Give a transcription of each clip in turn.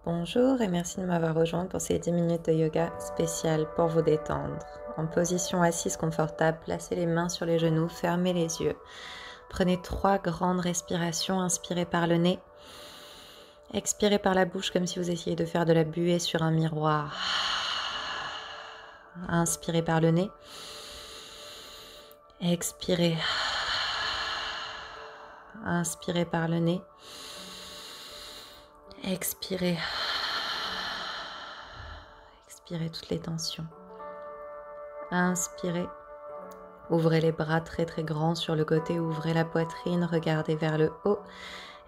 Bonjour et merci de m'avoir rejoint pour ces 10 minutes de yoga spéciales pour vous détendre. En position assise confortable, placez les mains sur les genoux, fermez les yeux. Prenez 3 grandes respirations, inspirez par le nez. Expirez par la bouche comme si vous essayiez de faire de la buée sur un miroir. Inspirez par le nez. Expirez. Inspirez par le nez. Expirez. Expirez toutes les tensions. Inspirez. Ouvrez les bras très très grands sur le côté, ouvrez la poitrine, regardez vers le haut.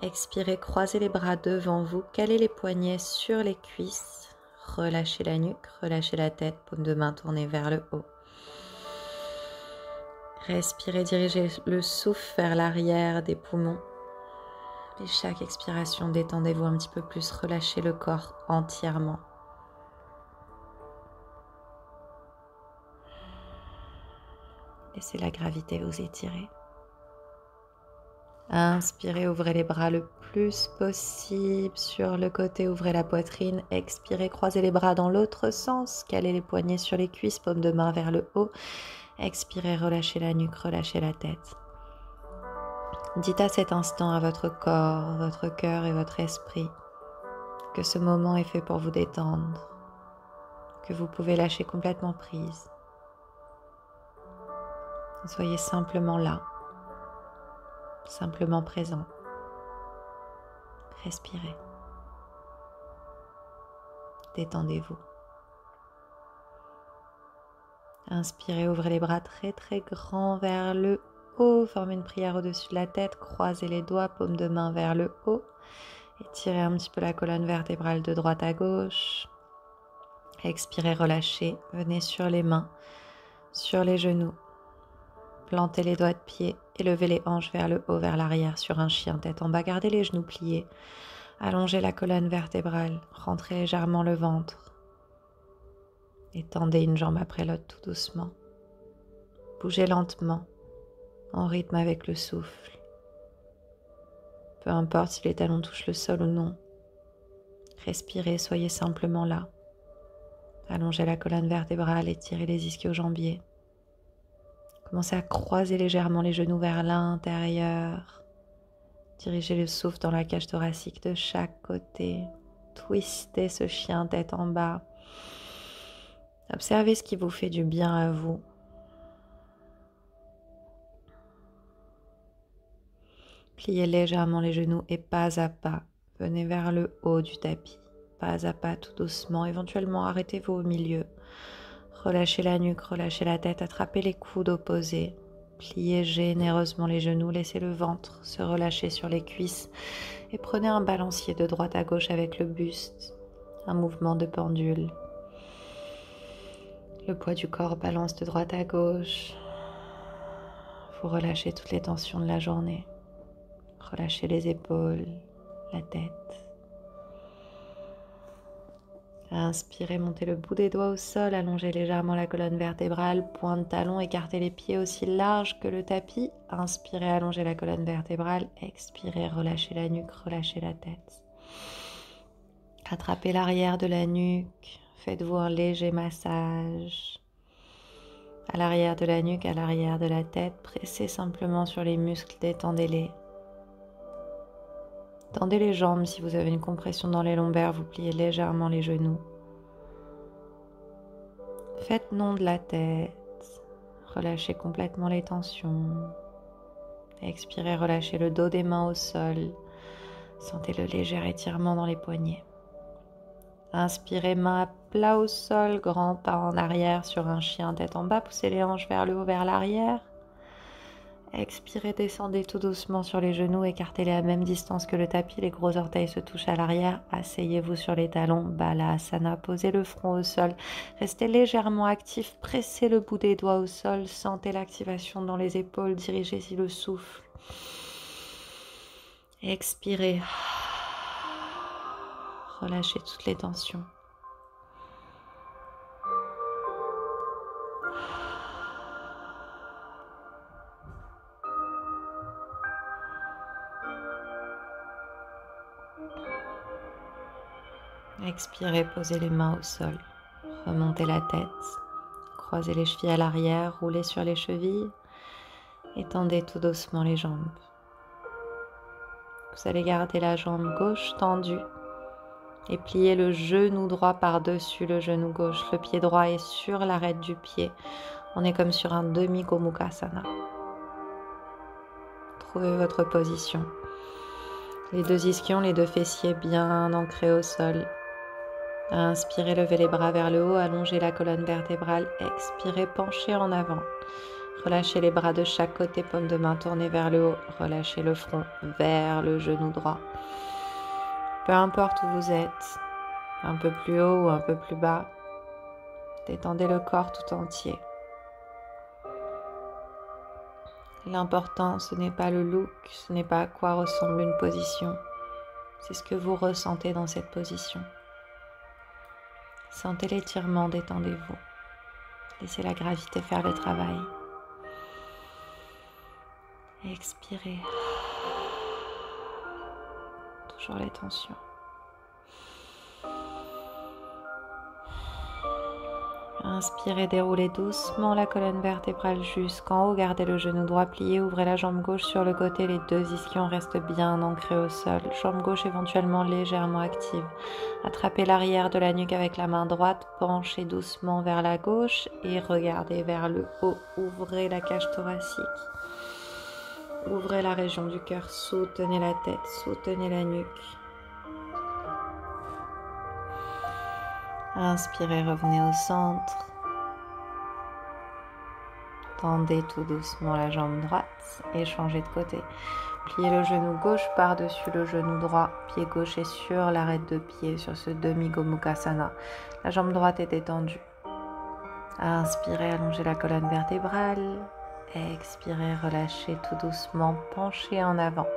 Expirez, croisez les bras devant vous, calez les poignets sur les cuisses. Relâchez la nuque, relâchez la tête, paume de main tournée vers le haut. Respirez, dirigez le souffle vers l'arrière des poumons. Et chaque expiration, détendez-vous un petit peu plus, relâchez le corps entièrement. Laissez la gravité vous étirer. Inspirez, ouvrez les bras le plus possible sur le côté, ouvrez la poitrine. Expirez, croisez les bras dans l'autre sens, calez les poignets sur les cuisses, paume de main vers le haut. Expirez, relâchez la nuque, relâchez la tête. Dites à cet instant à votre corps, votre cœur et votre esprit que ce moment est fait pour vous détendre, que vous pouvez lâcher complètement prise. Soyez simplement là, simplement présent. Respirez. Détendez-vous. Inspirez, ouvrez les bras très très grands vers le haut. Formez une prière au-dessus de la tête. Croisez les doigts, paume de main vers le haut. Étirez un petit peu la colonne vertébrale de droite à gauche. Expirez, relâchez. Venez sur les mains, sur les genoux. Plantez les doigts de pied et levez les hanches vers le haut, vers l'arrière sur un chien, tête en bas. Gardez les genoux pliés. Allongez la colonne vertébrale. Rentrez légèrement le ventre. Étendez une jambe après l'autre tout doucement. Bougez lentement, en rythme avec le souffle. Peu importe si les talons touchent le sol ou non. Respirez, soyez simplement là. Allongez la colonne vertébrale, étirez les ischio-jambiers. Commencez à croiser légèrement les genoux vers l'intérieur. Dirigez le souffle dans la cage thoracique de chaque côté. Twistez ce chien tête en bas. Observez ce qui vous fait du bien à vous. Pliez légèrement les genoux et pas à pas, venez vers le haut du tapis. Pas à pas, tout doucement. Éventuellement, arrêtez-vous au milieu. Relâchez la nuque, relâchez la tête, attrapez les coudes opposés. Pliez généreusement les genoux, laissez le ventre se relâcher sur les cuisses et prenez un balancier de droite à gauche avec le buste. Un mouvement de pendule. Le poids du corps balance de droite à gauche. Vous relâchez toutes les tensions de la journée. Relâchez les épaules, la tête. Inspirez, montez le bout des doigts au sol, allongez légèrement la colonne vertébrale, pointe de talon, écartez les pieds aussi large que le tapis. Inspirez, allongez la colonne vertébrale, expirez, relâchez la nuque, relâchez la tête. Attrapez l'arrière de la nuque, faites-vous un léger massage. À l'arrière de la nuque, à l'arrière de la tête, pressez simplement sur les muscles, détendez-les. Tendez les jambes si vous avez une compression dans les lombaires, vous pliez légèrement les genoux. Faites nom de la tête, relâchez complètement les tensions. Expirez, relâchez le dos des mains au sol. Sentez le léger étirement dans les poignets. Inspirez, main à plat au sol, grand pas en arrière sur un chien, tête en bas, poussez les hanches vers le haut, vers l'arrière. Expirez, descendez tout doucement sur les genoux, écartez-les à la même distance que le tapis, les gros orteils se touchent à l'arrière, asseyez-vous sur les talons, Balasana, posez le front au sol, restez légèrement actif, pressez le bout des doigts au sol, sentez l'activation dans les épaules, dirigez le souffle. Expirez, relâchez toutes les tensions. Expirez, posez les mains au sol. Remontez la tête. Croisez les chevilles à l'arrière, roulez sur les chevilles. Étendez tout doucement les jambes. Vous allez garder la jambe gauche tendue et plier le genou droit par-dessus le genou gauche. Le pied droit est sur l'arête du pied. On est comme sur un demi-gomukhasana. Trouvez votre position. Les deux ischions, les deux fessiers bien ancrés au sol. Inspirez, levez les bras vers le haut, allongez la colonne vertébrale. Expirez, penchez en avant. Relâchez les bras de chaque côté, paume de main tournée vers le haut. Relâchez le front vers le genou droit. Peu importe où vous êtes, un peu plus haut ou un peu plus bas, détendez le corps tout entier. L'important, ce n'est pas le look, ce n'est pas à quoi ressemble une position. C'est ce que vous ressentez dans cette position. Sentez l'étirement, détendez-vous. Laissez la gravité faire le travail. Expirez. Toujours les tensions. Inspirez, déroulez doucement la colonne vertébrale jusqu'en haut. Gardez le genou droit plié, ouvrez la jambe gauche sur le côté. Les deux ischions restent bien ancrés au sol. Jambe gauche éventuellement légèrement active. Attrapez l'arrière de la nuque avec la main droite. Penchez doucement vers la gauche et regardez vers le haut. Ouvrez la cage thoracique. Ouvrez la région du cœur. Soutenez la tête, soutenez la nuque. Inspirez, revenez au centre. Tendez tout doucement la jambe droite et changez de côté. Pliez le genou gauche par-dessus le genou droit. Pied gauche est sur l'arête de pied, sur ce demi-gomukhasana. La jambe droite est détendue. Inspirez, allongez la colonne vertébrale. Expirez, relâchez tout doucement, penchez en avant.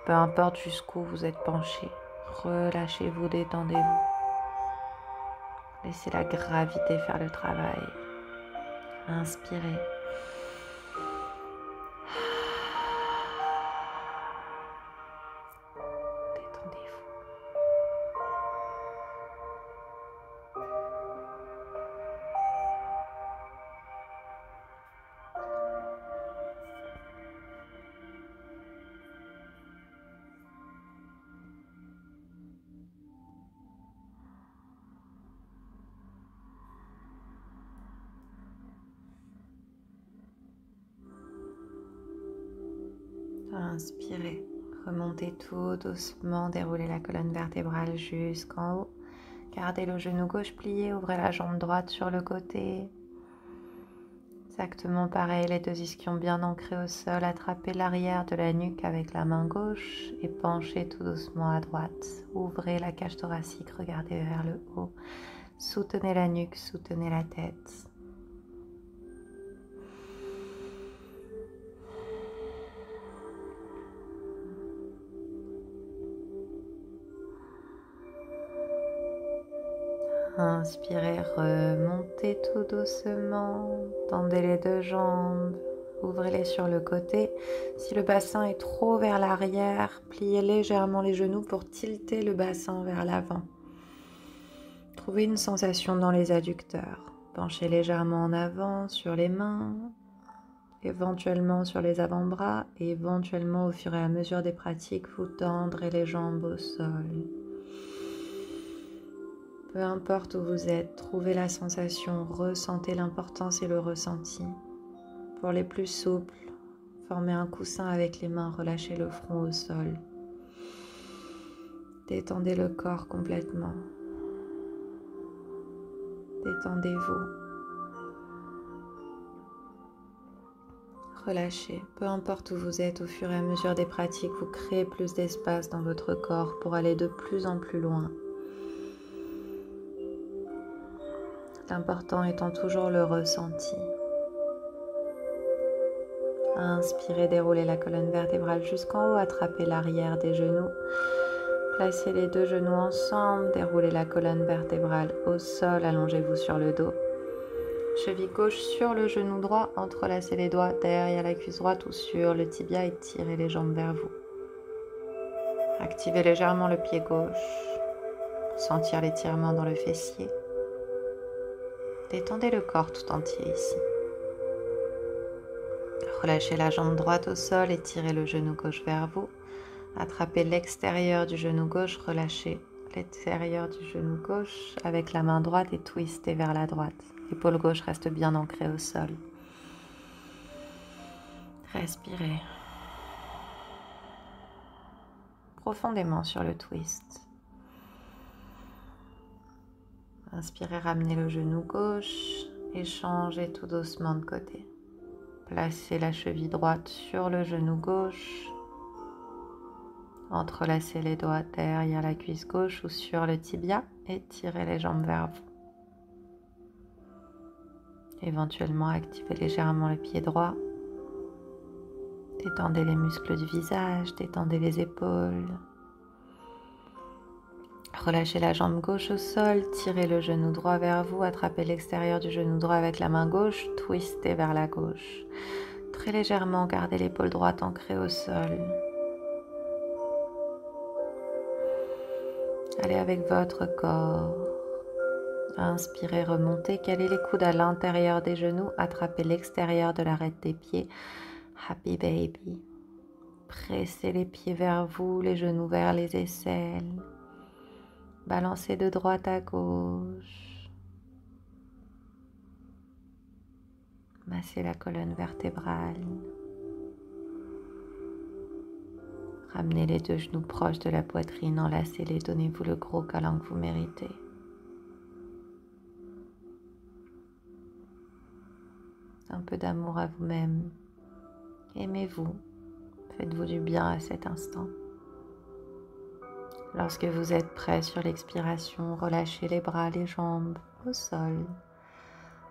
Peu importe jusqu'où vous êtes penché, relâchez-vous, détendez-vous. Laissez la gravité faire le travail. Inspirez. Détendez-vous. Inspirez, remontez tout doucement, déroulez la colonne vertébrale jusqu'en haut. Gardez le genou gauche plié, ouvrez la jambe droite sur le côté. Exactement pareil, les deux ischions bien ancrés au sol. Attrapez l'arrière de la nuque avec la main gauche et penchez tout doucement à droite. Ouvrez la cage thoracique, regardez vers le haut. Soutenez la nuque, soutenez la tête. Inspirez, remontez tout doucement, tendez les deux jambes, ouvrez-les sur le côté. Si le bassin est trop vers l'arrière, pliez légèrement les genoux pour tilter le bassin vers l'avant. Trouvez une sensation dans les adducteurs. Penchez légèrement en avant sur les mains, éventuellement sur les avant-bras et éventuellement au fur et à mesure des pratiques, vous tendrez les jambes au sol. Peu importe où vous êtes, trouvez la sensation, ressentez l'importance et le ressenti. Pour les plus souples, formez un coussin avec les mains, relâchez le front au sol. Détendez le corps complètement. Détendez-vous. Relâchez, peu importe où vous êtes, au fur et à mesure des pratiques, vous créez plus d'espace dans votre corps pour aller de plus en plus loin. L'important étant toujours le ressenti. Inspirez, déroulez la colonne vertébrale jusqu'en haut, attrapez l'arrière des genoux. Placez les deux genoux ensemble, déroulez la colonne vertébrale au sol, allongez-vous sur le dos. Cheville gauche sur le genou droit, entrelacez les doigts derrière la cuisse droite ou sur le tibia et tirez les jambes vers vous. Activez légèrement le pied gauche. Sentir l'étirement dans le fessier. Détendez le corps tout entier ici. Relâchez la jambe droite au sol, étirez le genou gauche vers vous. Attrapez l'extérieur du genou gauche, relâchez l'extérieur du genou gauche avec la main droite et twistez vers la droite. L'épaule gauche reste bien ancrée au sol. Respirez profondément sur le twist. Inspirez, ramenez le genou gauche et changez tout doucement de côté. Placez la cheville droite sur le genou gauche. Entrelacez les doigts derrière la cuisse gauche ou sur le tibia et tirez les jambes vers vous. Éventuellement, activez légèrement le pied droit. Détendez les muscles du visage, détendez les épaules. Relâchez la jambe gauche au sol, tirez le genou droit vers vous, attrapez l'extérieur du genou droit avec la main gauche, twistez vers la gauche. Très légèrement, gardez l'épaule droite ancrée au sol. Allez avec votre corps. Inspirez, remontez, calez les coudes à l'intérieur des genoux, attrapez l'extérieur de l'arête des pieds. Happy baby. Pressez les pieds vers vous, les genoux vers les aisselles. Balancez de droite à gauche. Massez la colonne vertébrale. Ramenez les deux genoux proches de la poitrine, enlacez-les, donnez-vous le gros câlin que vous méritez. Un peu d'amour à vous-même. Aimez-vous. Faites-vous du bien à cet instant. Lorsque vous êtes prêt sur l'expiration, relâchez les bras, les jambes au sol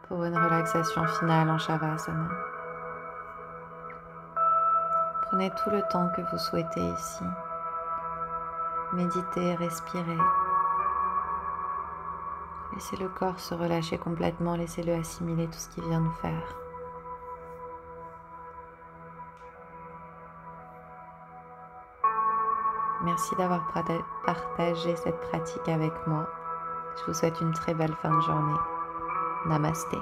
pour une relaxation finale en Shavasana. Prenez tout le temps que vous souhaitez ici. Méditez, respirez. Laissez le corps se relâcher complètement, laissez-le assimiler tout ce qu'il vient de faire. Merci d'avoir partagé cette pratique avec moi. Je vous souhaite une très belle fin de journée. Namasté.